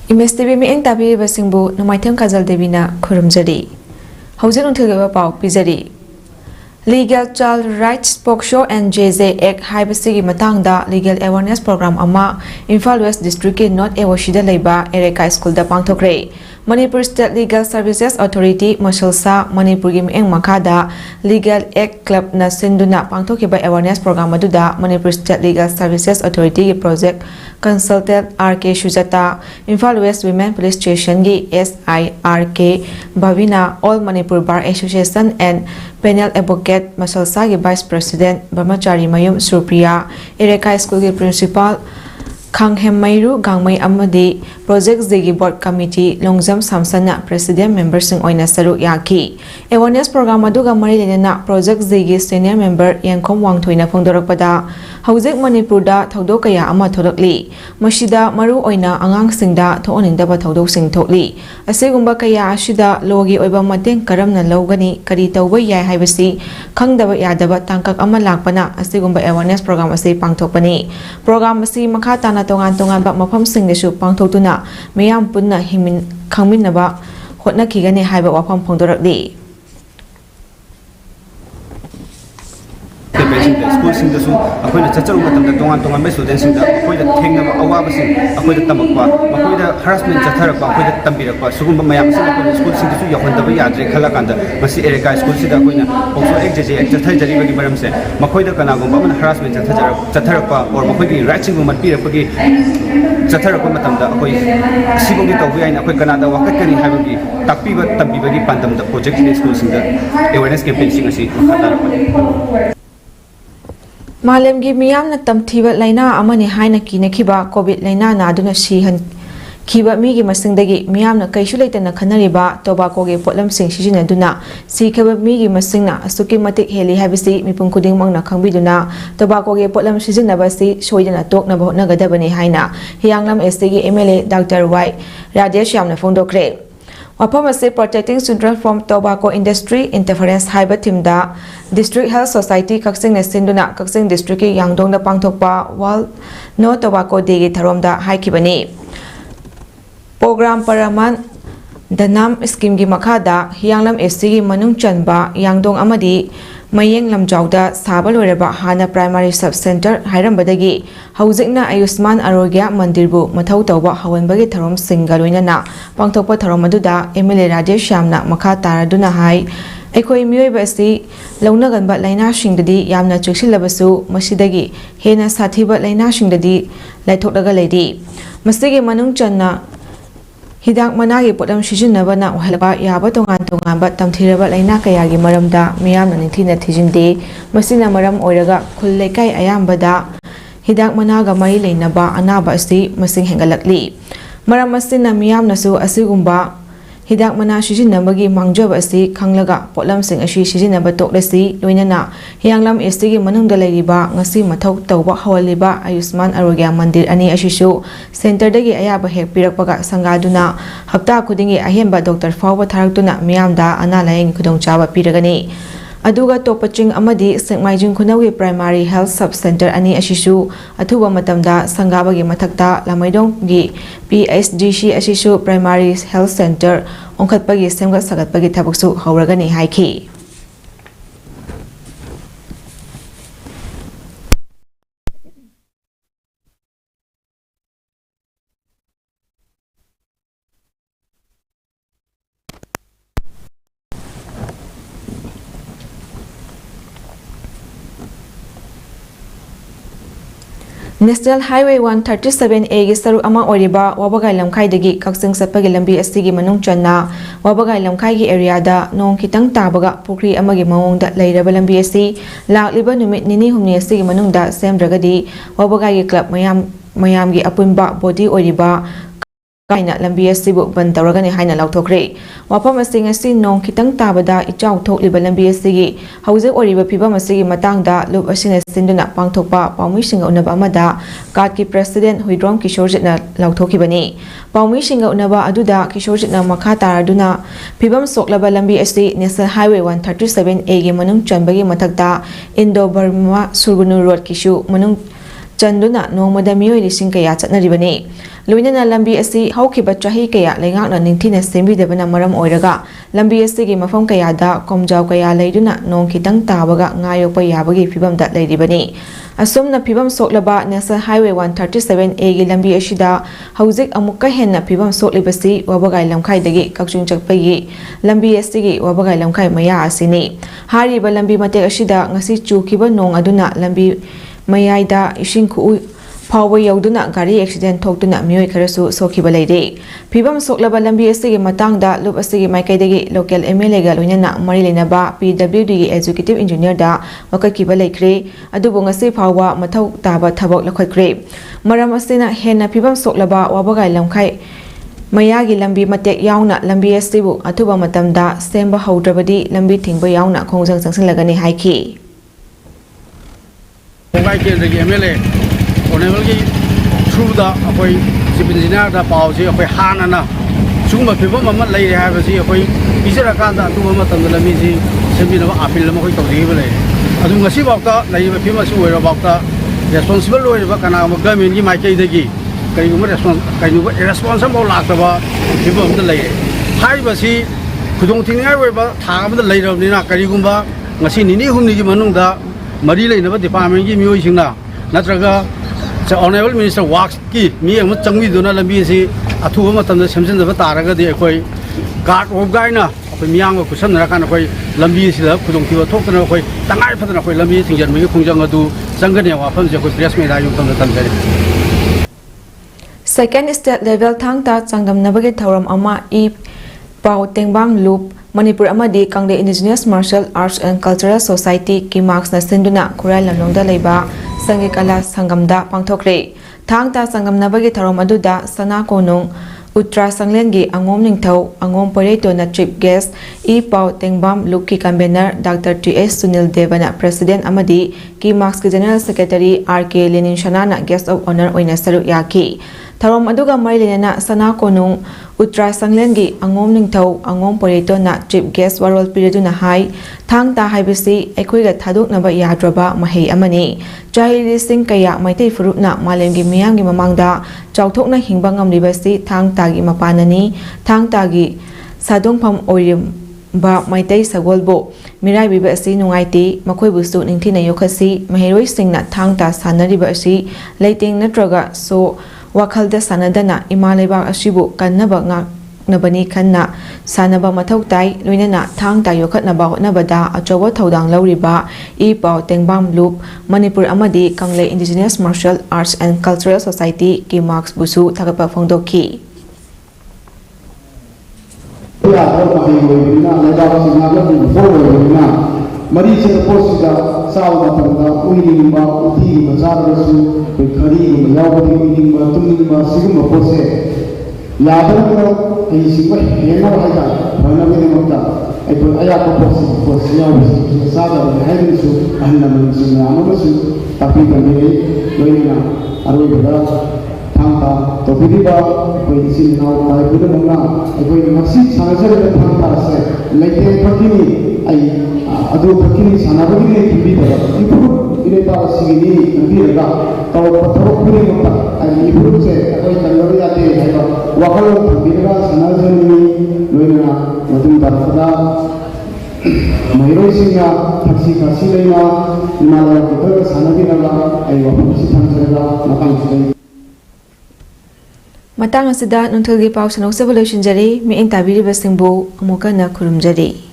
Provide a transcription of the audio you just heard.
Image TV mieng tabi basingbu numaitham kajal devina khurumjari. Hausa nungthilgaba pau pizari. Legal Child Rights Poksho and JJ Act haibasigi matangda legal awareness program ama Imphal West District ke North Ewashida leiba Ereka School da pangthokre. Manipur State Legal Services Authority Masalsa Manipur gi mieng makada Legal Act Club na sinduna pangthokiba awareness program aduda Manipur State Legal Services Authority gi project consultant RK Shujata Imphal West Women Police Station gi SIRK Bhavina All Manipur Bar Association and Penal Advocate Masalsa gi Vice President Brahmachari Mayum Surpriya Ereka School gi Principal Khanghem Mairu Gangmai Amadi Project Zigi Board Committee Longjam Samsana President Member Sing Oina Saru Yaki Awareness Program Aduga Mari Lenana Project Zigi Senior Member Yankom Wangthoina Phongdorakpada Haujek Manipur da Thodok Kaya ama Thodokli Mashida Maru Oina Angang Singda Thooningdaba Thodok Sing Thokli Asegumba Kaya Ashida Logi Oiba Mateng Karamna Logani Kari Tawba Yai Haibasi Khangdaba Yadaba Tangkak ama Lakpana Asegumba Awareness Program ase Pangthokpani Program ase Makhatana tongan ba mafam singdesu pangthokuna meyam punna himin khangminnaba hotna khigani haiba wafam phongdorakli School sing the soon, a point of Chacharu, the Tongan students in the point of Kingdom of Awabasi, a point of Tamakwa, a point of harassment Chatarapa, a point of Tambira, Sugumba Mayam, school sing the Yakonda, Kalakanda, Masi Ereka, school sida Quina, also XJ, Chatajari Baramse, Makoida Kanagum, harassment Chatarapa, or Makoi, writing woman, Peter Pugi, Chatarapa Matanda, Sibongi Tawia, and Akoi Canada, Wakakani Havagi, Tapiba, Tambibagi Pandam, the project in schools in the awareness campaign sing a seat. Malemgi miyamna tamthiba laina amani haina kinakhiba COVID laina na aduna sihan khiba migi masingdagi miyamna kaisu leitana khanariba tobacco ge potlam sing sijinaduna sikhaba migi masingna asuki matik heli habisi mipung kuding mangna khangbiduna tobacco ge potlam sijinaba si soidana tokna bhotna gadabani haina hianglam ST ge MLA Dr. Y Rajesh Yamna phongdokre Wapamase Protecting Children from Tobacco Industry Interference Haiba Timda District Health Society Kaksing Nesinduna Kaksing District Yangdong da Pangthokpa World No Tobacco Day gi Tharomda haikibani Program Paraman Danam Scheme gi makhada Hianglam SC gi manung chanba Yangdong amadi Mayeng Lamjauda Saba loiraba Hana Primary Sub Center hairambadagi Haujikna Ayushman Arogya Mandirbu Mathau tawba hawanbagi tharom singa loinana pangthokpa tharom aduda MLA Rajesh Yamna makha taraduna hai Aikoi mioiba asi launaganba laina singdadi yamna cheksilabasu masidagi hena sathiba laina singdadi laithokdaga leidi masigi manung channa Hidak managi potam sijinabana wahalaba yaba tongan tamthiraba laina kayagi maramda miyamna nithina thijinde masina maram oiraga khullekai ayambada hidak managa mai leinaba anaba asi masing hengalakli maram masina miyamnasu asigumba hidak mana sijinabagi mangjaba asi khanglaga potlam sing asi sijinaba toklasi loinana hianglam ST gi manungda leiriba ngasi mathau tawba hawaliba Ayushman Arogya Mandir ani asisu center dagi ayaba hek pirakpaga sangaduna hapta khudingi ahemba Dr. Fawba tharaktuna miyamda ana laing khudongchaba piragani aduga topaching amadi Sengmaijing Khunawgi Primary Health Sub Center ani asisu athuba matamda sangabagi mathakta Lamaidong gi PSDC asisu Primary Health Center ongkhatpagi semgat sagatpagi thabuksu hauragani haiki National Highway 137A gi saru ama oriba wabagai lamkhai dagi kaksing satpagi lambi asigi manung channa wabagai lamkhai gi area da nong kitang tabaga pukri amagi mawongda leiraba lambi asi lakliba numit nini humni asigi manungda semdragadi wabagai gi club mayam gi apunba body oriba kaina lambi asibu ban tawragani haina lauthokre wapam asing asi nong kitang tabada ichau thokliba lambi asigi haujek oriba phibam asigi matangda loop asina sinduna pangthokpa paumi singa unaba amada card ki president Huidrom Kishorjitna lauthokibani paumi singa unaba aduda Kishorjitna makha taraduna phibam soklaba lambi asi National Highway 137A gi manung chanbagi mathakta Indo Burma Surgunu Road kishu manung Chanduna no madami lising kaya chatnaribani ꯂꯣꯏꯅꯅ ꯂꯝꯕꯤ ꯑꯁꯤ ꯍꯧꯈꯤꯕ ꯆꯍꯤ ꯀꯌꯥ ꯂꯩꯉꯥꯛꯅ ꯅꯤꯡꯊꯤꯅ ꯁꯦꯝꯕꯤꯗꯕꯅ ꯃꯔꯝ ꯑꯣꯏꯔꯒ ꯂꯝꯕꯤ ꯑꯁꯤꯒꯤ ꯃꯐꯝ ꯀꯌꯥꯗ ꯀꯣꯝꯖꯥꯎ ꯀꯌꯥ ꯂꯩꯗꯨꯅ ꯅꯣꯡ ꯈꯤꯇꯪ ꯇꯥꯕꯒ ꯉꯥ ꯌꯣꯛꯄ ꯌꯥꯕꯒꯤ ꯐꯤꯚꯝꯗ ꯂꯩꯔꯤꯕꯅꯤ ꯑꯁꯨꯝꯅ ꯐꯤꯚꯝ ꯁꯣꯛꯂꯕ ꯅꯦꯁꯅꯦꯜ ꯍꯥꯏꯋꯦ 137A ꯒꯤ ꯂꯝꯕꯤ ꯑꯁꯤꯗ ꯍꯧꯖꯤꯛ ꯑꯃꯨꯛꯀ ꯍꯦꯟꯅ ꯐꯤꯚꯝ ꯁꯣꯛꯂꯤꯕꯁꯤ ꯋꯥꯕꯒꯥꯏ ꯂꯝꯈꯥꯏꯗꯒꯤ ꯀꯛꯆꯤꯡ ꯆꯠꯄꯒꯤ ꯂꯝꯕꯤ ꯑꯁꯤꯒꯤ ꯋꯥꯕꯒꯥꯏ ꯂꯝꯈꯥꯏ ꯃꯌꯥ ꯑꯁꯤꯅꯤ ꯍꯥꯏꯔꯤꯕ ꯂꯝꯕꯤ ꯃꯇꯦꯛ ꯑꯁꯤꯗ ꯉꯁꯤ ꯆꯨꯈꯤꯕ ꯅꯣꯡ ꯑꯗꯨꯅ ꯂꯝꯕꯤ ꯃꯌꯥꯏꯗ ꯏꯁꯤꯡ ꯈꯨꯎ ꯐꯥꯎꯕ ꯌꯧꯗꯨꯅ ꯒꯥꯔꯤ ꯑꯦꯛꯁꯤꯗꯦꯟ ꯊꯣꯛꯇꯨꯅ ꯃꯤꯑꯣꯏ ꯈꯔꯁꯨ ꯁꯣꯛꯈꯤꯕ ꯂꯩꯔꯦ ꯐꯤꯚꯝ ꯁꯣꯛꯂꯕ ꯂꯝꯕꯤ ꯑꯁꯤꯒꯤ ꯃꯇꯥꯡꯗ ꯂꯨꯞ ꯑꯁꯤꯒꯤ ꯃꯥꯏꯀꯩꯗꯒꯤ ꯂꯣꯀꯦꯜ MLAꯒ ꯂꯣꯏꯅꯅ ꯃꯔꯤ ꯂꯩꯅꯕ PWDꯒꯤ ꯑꯦꯛꯖꯤꯀ꯭ꯌꯨꯇꯤꯚ ꯏꯟꯖꯤꯅꯤꯌꯔꯗ ꯋꯥꯀꯠꯈꯤꯕ ꯂꯩꯈ꯭ꯔꯦ ꯑꯗꯨꯕꯨ ꯉꯁꯤ ꯐꯥꯎꯕ ꯃꯊꯧ ꯇꯥꯕ ꯊꯕꯛ ꯂꯧꯈꯠꯈ꯭ꯔꯦ ꯃꯔꯝ ꯑꯁꯤꯅ ꯍꯦꯟꯅ ꯐꯤꯚꯝ ꯁꯣꯛꯂꯕ ꯋꯥꯕꯒꯥꯏ ꯂꯝꯈꯥꯏ ꯃꯌꯥꯒꯤ ꯂꯝꯕꯤ ꯃꯇꯦꯛ ꯌꯥꯎꯅ ꯂꯝꯕꯤ ꯑꯁꯤꯕꯨ ꯑꯊꯨꯕ ꯃꯇꯝꯗ ꯁꯦꯝꯕ ꯍꯧꯗ꯭ꯔꯕꯗꯤ ꯂꯝꯕꯤ ꯊꯤꯡꯕ ꯌꯥꯎꯅ ꯈꯣꯡꯖꯪ ꯆꯪꯁꯤꯜꯂꯒꯅꯤ ꯍꯥꯏꯈꯤ MLA Honorable through the chief engineer the policy of Hanana Suma people Mama lay have a sea of Isakanda to Mamatam the Lamizi, Sabina Apil Mohito Evil. Adunga Sibaka, Naiva Pimas were about the responsible way of Bakana Gamin, my Kayaki, irresponsible Latava, people of the lay. High was he, who don't think ever about time the later of Nina Karigumba, Masini, whom Nimanunda, Marilla in the department, give music now. Natraga. The Honorable Minister walks key, me and what Tangi do not be see a 2 months on the Simpsons of Taraga, the Equi, Guard of Gaina, of Miang of Kusan, Lambi, Kudunki, Token of Tangai Patan of Lambi, and Mukujanga do, Sangania, weapons, you could dress me like you from the Tanzania. Second state level Tangta Sangam Navigate Tauram Ama E. Pao Tengbam Loop, Manipur Amadi Kangde Indigenous Martial Arts and Cultural Society ki marks na sinduna Kurai Lamnongda Leiba Sangi Kala Sangamda Pangthokre Thangta Sangam Nabagi Tharom aduda Sana Konung Utra Sanglengi Angom Ningthau Angom Pareto na chief guest E Pao Tengbam Loop ki convener Dr. T.S. Sunil Devana President Amadi ki marks ki General Secretary R.K. Lenin Shanana Guest of Honor Oina Saruk Yaki Tharom aduga Marilena Sana Konung Utra Sanglengi Angom Ningthau Angom Pareto na chief guest Warol Piriduna Hai Thangta Haibisi Ekuiga Thaduk Naba Yadraba Mahei Amani Chahili Sing Kaya Maitei Furupna Malemgi Miyangi Mamangda Chauthokna Hingbangam Libasi Thangtagi Mapanani Thangtagi Sadongpham Oirim Ba Maitei Sagolbo Mirai Biba Asi Nungaiti Makoi Busu Ningthina Yokhasi Maheroi Singna Thangta Sanariba Asi Leiting Natraga So Wakhalda Sanadana Imaleba Ashibu Kanaba Nabani Kanna Sanaba Matautai Luinana Thangta Yokatnaba Nabada Achowa Thaudang Lauriba E Pao Tengbam Loop Manipur Amadi Kangle Indigenous Martial Arts and Cultural Society ki marks busu thagapa phongdoki Mari se posida sawa matanda uinimba uti bazarasu khari yawati uinimba tumimba siguma pose yadana ei sigma hena haida bana bene mutta ai to aya ko pose yawi sada haisu anna mansu amasu tapi kami loina aroi bada thangta to bidiba koi sin naw pai buda mangna koi masi sanasare thangta se leite phakini ai adu phakini sanabagi ne tibida ipu ire ta sigini ambiraga taw patharo puri mutta ai ipu se koi kanori ate haiba wakalo tibida sanazani loina madum tarfada Mairoi singa taksi kasi leina imala kita sanagi naga ai wakalo si thangsera makang sei Matang asida nunthulgi pau sanok sevolution jari mi intabiri basingbu amuka na khurumjari